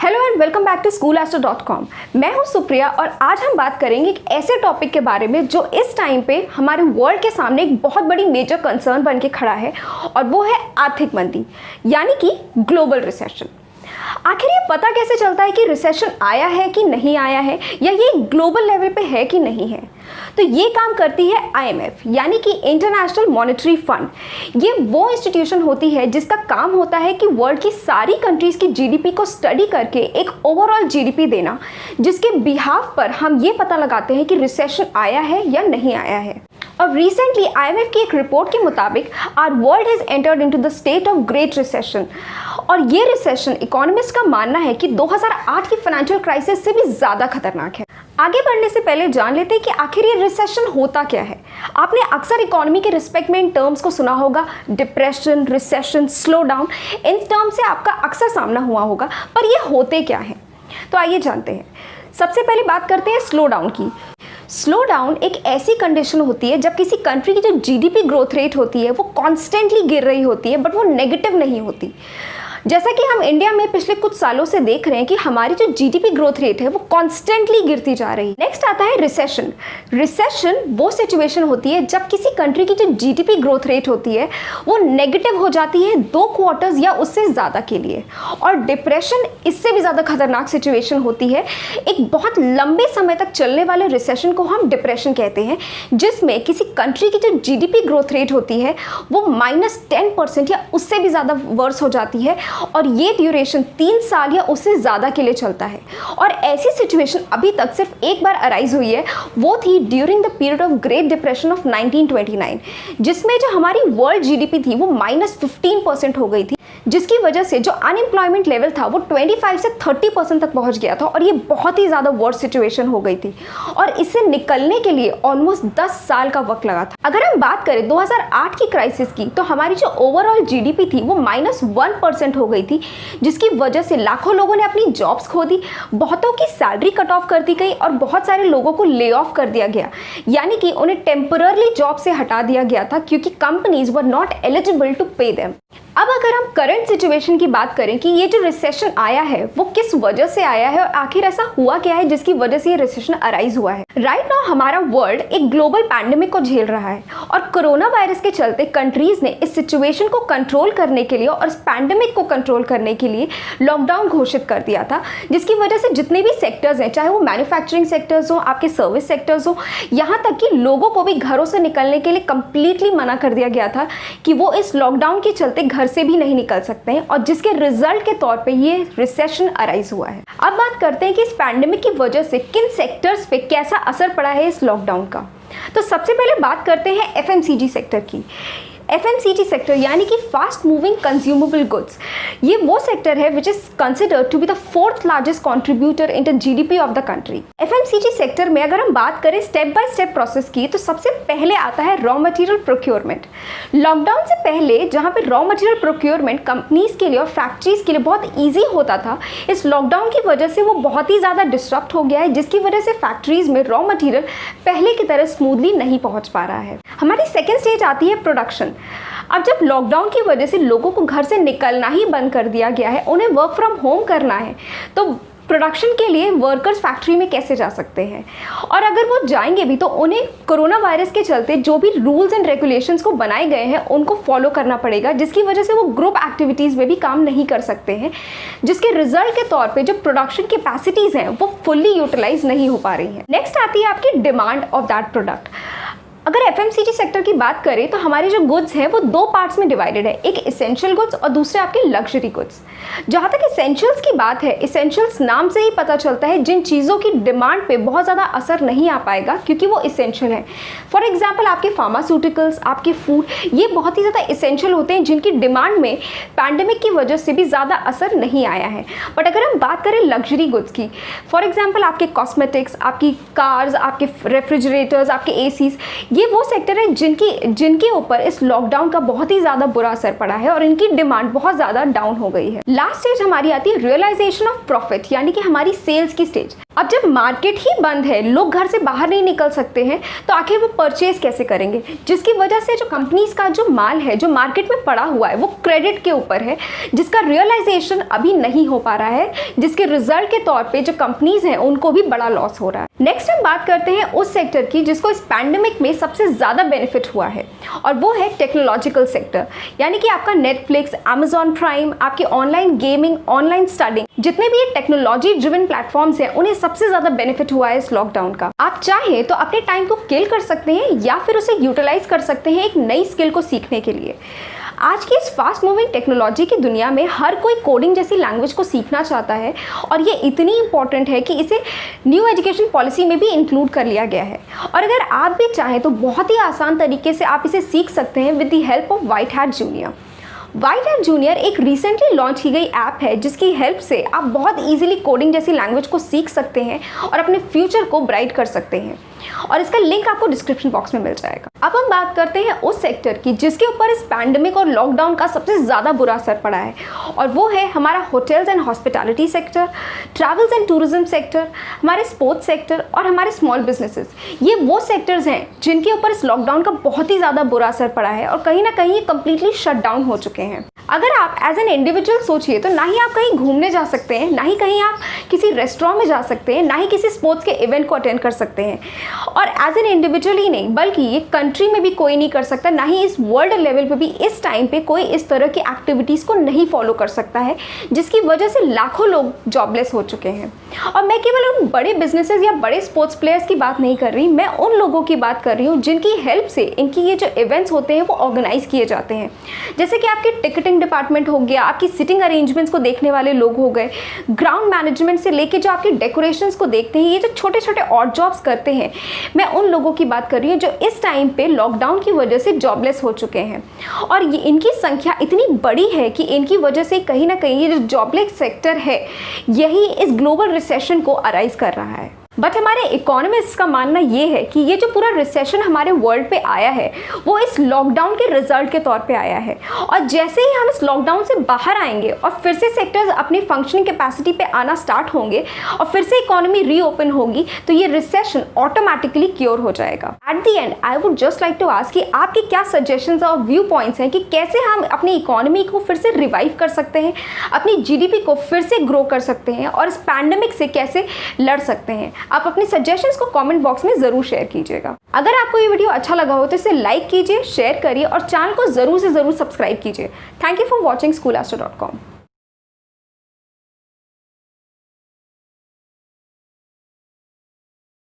Hello and welcome back to schoolaster.com। मैं हूं सुप्रिया और आज हम बात करेंगे एक ऐसे टॉपिक के बारे में जो इस टाइम पे हमारे वर्ल्ड के सामने एक बहुत बड़ी मेजर कंसर्न बन के खड़ा है और वो है आर्थिक मंदी यानी कि ग्लोबल रिसेशन। आखिर ये पता कैसे चलता है कि रिसेशन आया है कि नहीं आया है या ये ग्लोबल लेवल पे है कि नहीं है? तो ये काम करती है IMF यानी कि इंटरनेशनल मॉनेटरी फंड। ये वो इंस्टीट्यूशन होती है जिसका काम होता है कि वर्ल्ड की सारी कंट्रीज की जीडीपी को स्टडी करके एक ओवरऑल जीडीपी देना, जिसके बिहाफ पर हम ये पता लगाते हैं कि रिसेशन आया है या नहीं आया है। और रिसेंटली IMF की एक रिपोर्ट के मुताबिक our world has entered into the state of great recession. और ये रिसेशन इकोनॉमिस्ट का मानना है कि 2008 की फाइनेंशियल क्राइसिस से भी ज़्यादा खतरनाक है। आगे बढ़ने से पहले जान लेते हैं कि आखिर ये रिसेशन होता क्या है। आपने अक्सर इकोनॉमी के रिस्पेक्ट में इन टर्म्स को सुना होगा, depression, recession, slow down. In terms से आपका अक्सर सामना हुआ होगा, पर ये होते क्या हैं? तो आइए जानते हैं। सबसे पहले बात करते हैं स्लो डाउन की। स्लो डाउन एक ऐसी कंडीशन होती है जब किसी कंट्री की जो जीडीपी ग्रोथ रेट होती है वो कॉन्स्टेंटली गिर रही होती है, बट वो नेगेटिव नहीं होती। जैसा कि हम इंडिया में पिछले कुछ सालों से देख रहे हैं कि हमारी जो जीडीपी ग्रोथ रेट है वो कॉन्स्टेंटली गिरती जा रही है। नेक्स्ट आता है रिसेशन। रिसेशन वो सिचुएशन होती है जब किसी कंट्री की जो जीडीपी ग्रोथ रेट होती है वो नेगेटिव हो जाती है 2 क्वार्टर्स या उससे ज़्यादा के लिए। और डिप्रेशन इससे भी ज़्यादा खतरनाक सिचुएशन होती है। एक बहुत लंबे समय तक चलने वाले रिसेशन को हम डिप्रेशन कहते हैं, जिसमें किसी कंट्री की जो जीडीपी ग्रोथ रेट होती है वो -10% या उससे भी ज़्यादा वर्स हो जाती है और ये ड्यूरेशन 3 साल या उससे ज़्यादा के लिए चलता है। और ऐसी सिचुएशन अभी तक सिर्फ एक बार अराइज हुई है, वो थी during the period of great depression of 1929, जिसमें जो हमारी वर्ल्ड जीडीपी थी वो -15% हो गई थी, जिसकी वजह से जो अनएम्प्लॉयमेंट लेवल था वो 25 से 30% तक पहुंच गया था और ये बहुत ही ज़्यादा वर्स्ट सिचुएशन हो गई थी और इससे निकलने के लिए ऑलमोस्ट 10 साल का वक्त लगा था। अगर हम बात करें 2008 की क्राइसिस की, तो हमारी जो ओवरऑल जीडीपी थी वो -1% हो गई थी, जिसकी वजह से लाखों लोगों ने अपनी जॉब्स खो दी, बहुतों की सैलरी कट ऑफ कर दी गई और बहुत सारे लोगों को ले ऑफ कर दिया गया, यानी कि उन्हें टेम्पररली जॉब से हटा दिया गया था क्योंकि companies were not eligible to pay them. अब अगर हम करंट सिचुएशन की बात करें कि ये जो रिसेशन आया है वो किस वजह से आया है और आखिर ऐसा हुआ क्या है जिसकी वजह से ये रिसेशन अराइज हुआ है। राइट नाउ हमारा वर्ल्ड एक ग्लोबल पैंडेमिक को झेल रहा है और कोरोना वायरस के चलते कंट्रीज ने इस सिचुएशन को कंट्रोल करने के लिए और इस पैंडेमिक को कंट्रोल करने के लिए लॉकडाउन घोषित कर दिया था, जिसकी वजह से जितने भी सेक्टर्स हैं, चाहे वो मैन्युफैक्चरिंग सेक्टर्स हो, आपके सर्विस सेक्टर्स हो, यहाँ तक कि लोगों को भी घरों से निकलने के लिए कंप्लीटली मना कर दिया गया था कि वो इस लॉकडाउन के चलते घर से भी नहीं निकल सकते हैं, और जिसके रिजल्ट के तौर पे ये रिसेशन अराइज हुआ है। अब बात करते हैं कि इस पैंडेमिक की वजह से किन सेक्टर्स पे कैसा असर पड़ा है इस लॉकडाउन का। तो सबसे पहले बात करते हैं FMCG सेक्टर की। FMCG सेक्टर यानी कि फास्ट मूविंग कंज्यूमेबल गुड्स, ये वो सेक्टर है which is considered to be the 4th largest contributor in the GDP of the country. FMCG sector में अगर हम बात करें स्टेप बाय स्टेप प्रोसेस की, तो सबसे पहले आता है रॉ मटेरियल प्रोक्योरमेंट। लॉकडाउन से पहले जहां पे रॉ मटेरियल प्रोक्योरमेंट कंपनीज के लिए और फैक्ट्रीज के लिए बहुत ईजी होता था, इस लॉकडाउन की वजह से वो बहुत ही ज़्यादा डिस्टर्ब हो गया है, जिसकी वजह से फैक्ट्रीज में रॉ मटेरियल पहले की तरह स्मूथली नहीं पहुँच पा रहा है। हमारी सेकेंड स्टेज आती है प्रोडक्शन। अब जब लॉकडाउन की वजह से लोगों को घर से निकलना ही बंद कर दिया गया है, उन्हें वर्क फ्रॉम होम करना है, तो प्रोडक्शन के लिए वर्कर्स फैक्ट्री में कैसे जा सकते हैं? और अगर वो जाएंगे भी तो उन्हें कोरोना वायरस के चलते जो भी रूल्स एंड रेगुलेशंस को बनाए गए हैं उनको फॉलो करना पड़ेगा, जिसकी वजह से वो ग्रुप एक्टिविटीज़ में भी काम नहीं कर सकते हैं, जिसके रिजल्ट के तौर पे जो प्रोडक्शन कैपेसिटीज़ हैं वो फुल्ली यूटिलाइज नहीं हो पा रही हैं। नेक्स्ट आती है आपकी डिमांड ऑफ दैट प्रोडक्ट। अगर FMCG सेक्टर की बात करें तो हमारे जो गुड्स हैं वो 2 पार्ट्स में डिवाइडेड है, एक इसेंशियल गुड्स और दूसरे आपके लग्जरी गुड्स। जहाँ तक इसेंशियल्स की बात है, इसेंशियल्स नाम से ही पता चलता है जिन चीज़ों की डिमांड पे बहुत ज़्यादा असर नहीं आ पाएगा क्योंकि वो इसेंशियल है। फॉर एग्जाम्पल आपके फार्मास्यूटिकल्स, आपके फूड, ये बहुत ही ज़्यादा इसेंशियल होते हैं जिनकी डिमांड में पैंडेमिक की वजह से भी ज़्यादा असर नहीं आया है। बट अगर हम बात करें लग्जरी गुड्स की, फॉर एग्जाम्पल आपके कॉस्मेटिक्स, आपकी कार्स, आपके रेफ्रिजरेटर्स, आपके ACs, ये वो सेक्टर है जिनके ऊपर इस लॉकडाउन का बहुत ही ज़्यादा बुरा असर पड़ा है और इनकी डिमांड बहुत ज़्यादा डाउन हो गई है। लास्ट स्टेज हमारी आती है रियलाइजेशन ऑफ प्रॉफिट यानी कि हमारी सेल्स की स्टेज। अब जब मार्केट ही बंद है, लोग घर से बाहर नहीं निकल सकते हैं, तो आखिर वो परचेज कैसे करेंगे, जिसकी वजह से जो कंपनीज का जो माल है जो मार्केट में पड़ा हुआ है वो क्रेडिट के ऊपर है, जिसका रियलाइजेशन अभी नहीं हो पा रहा है, जिसके रिजल्ट के तौर पे जो कंपनीज हैं उनको भी बड़ा लॉस हो रहा है। नेक्स्ट हम बात करते हैं उस सेक्टर की जिसको इस पैंडेमिक में सबसे ज़्यादा बेनिफिट हुआ है, और वो है टेक्नोलॉजिकल सेक्टर। यानी कि आपका नेटफ्लिक्स, अमेजॉन प्राइम, आपकी ऑनलाइन गेमिंग, ऑनलाइन स्टडिंग, जितने भी ये टेक्नोलॉजी ड्रिवन प्लेटफॉर्म्स हैं उन्हें सबसे ज़्यादा बेनिफिट हुआ है इस लॉकडाउन का। आप चाहें तो अपने टाइम को किल कर सकते हैं या फिर उसे यूटिलाइज कर सकते हैं एक नई स्किल को सीखने के लिए। आज की इस फास्ट मूविंग टेक्नोलॉजी की दुनिया में हर कोई कोडिंग जैसी लैंग्वेज को सीखना चाहता है, और ये इतनी इंपॉर्टेंट है कि इसे न्यू एजुकेशन पॉलिसी में भी इंक्लूड कर लिया गया है। और अगर आप भी चाहें तो बहुत ही आसान तरीके से आप इसे सीख सकते हैं with the help of white hat junior. White hat junior एक रिसेंटली लॉन्च की गई ऐप है जिसकी हेल्प से आप बहुत ईजिली कोडिंग जैसी लैंग्वेज को सीख सकते हैं और अपने फ्यूचर को ब्राइट कर सकते हैं, और इसका लिंक आपको डिस्क्रिप्शन बॉक्स में मिल जाएगा। अब हम बात करते हैं उस सेक्टर की जिसके ऊपर इस पैंडेमिक और लॉकडाउन का सबसे ज़्यादा बुरा असर पड़ा है, और वो है हमारा hotels and hospitality sector, travels and tourism sector, हमारे स्पोर्ट्स सेक्टर और हमारे स्मॉल बिजनेसेस। ये वो सेक्टर्स हैं जिनके ऊपर इस लॉकडाउन का बहुत ही ज़्यादा बुरा असर पड़ा है, और कहीं ना कहीं ये कम्प्लीटली शट डाउन हो चुके हैं। अगर आप एज एन इंडिविजुअल सोचिए तो ना ही आप कहीं घूमने जा सकते हैं, ना ही कहीं आप किसी रेस्टोरेंट में जा सकते हैं, ना ही किसी स्पोर्ट्स के इवेंट को अटेंड कर सकते हैं, और एज एन इंडिविजुअल ही नहीं बल्कि ये कंट्री में भी कोई नहीं कर सकता, ना ही इस वर्ल्ड लेवल पे भी इस टाइम पे कोई इस तरह की एक्टिविटीज़ को नहीं फॉलो कर सकता है, जिसकी वजह से लाखों लोग जॉबलेस हो चुके हैं। और मैं केवल उन बड़े बिजनेसेस या बड़े स्पोर्ट्स प्लेयर्स की बात नहीं कर रही, मैं उन लोगों की बात कर रही हूँ जिनकी हेल्प से इनकी ये जो इवेंट्स होते हैं वो ऑर्गेनाइज किए जाते हैं। जैसे कि आपके टिकटिंग डिपार्टमेंट हो गया, आपकी सिटिंग अरेंजमेंट्स को देखने वाले लोग हो गए, ग्राउंड मैनेजमेंट से लेके जो आपकी डेकोरेशंस को देखते हैं, ये जो छोटे छोटे ऑड जॉब्स करते हैं, मैं उन लोगों की बात कर रही हूँ जो इस टाइम पे लॉकडाउन की वजह से जॉबलेस हो चुके हैं। और ये इनकी संख्या इतनी बड़ी है कि इनकी वजह से कहीं ना कहीं ये जो जॉबलेस सेक्टर है यही इस ग्लोबल रिसेशन को अराइज कर रहा है। बट हमारे इकोनॉमिस्ट का मानना ये है कि ये जो पूरा रिसेशन हमारे वर्ल्ड पे आया है वो इस लॉकडाउन के रिजल्ट के तौर पे आया है, और जैसे ही हम इस लॉकडाउन से बाहर आएंगे और फिर से सेक्टर्स अपनी फंक्शनिंग कैपेसिटी पे आना स्टार्ट होंगे और फिर से इकोनॉमी रीओपन होगी तो ये रिसेशन ऑटोमेटिकली क्योर हो जाएगा। At the end I would just like to ask कि आपके क्या सजेशंस और व्यू पॉइंट्स हैं कि कैसे हम अपनी इकोनॉमी को फिर से रिवाइव कर सकते हैं, अपनी जीडीपी को फिर से ग्रो कर सकते हैं, और इस पैंडेमिक से कैसे लड़ सकते हैं। आप अपने सजेशंस को कमेंट बॉक्स में जरूर शेयर कीजिएगा। अगर आपको ये वीडियो अच्छा लगा हो तो इसे लाइक कीजिए, शेयर करिए और चैनल को जरूर से जरूर सब्सक्राइब कीजिए। Thank you for watching SchoolAstro.com।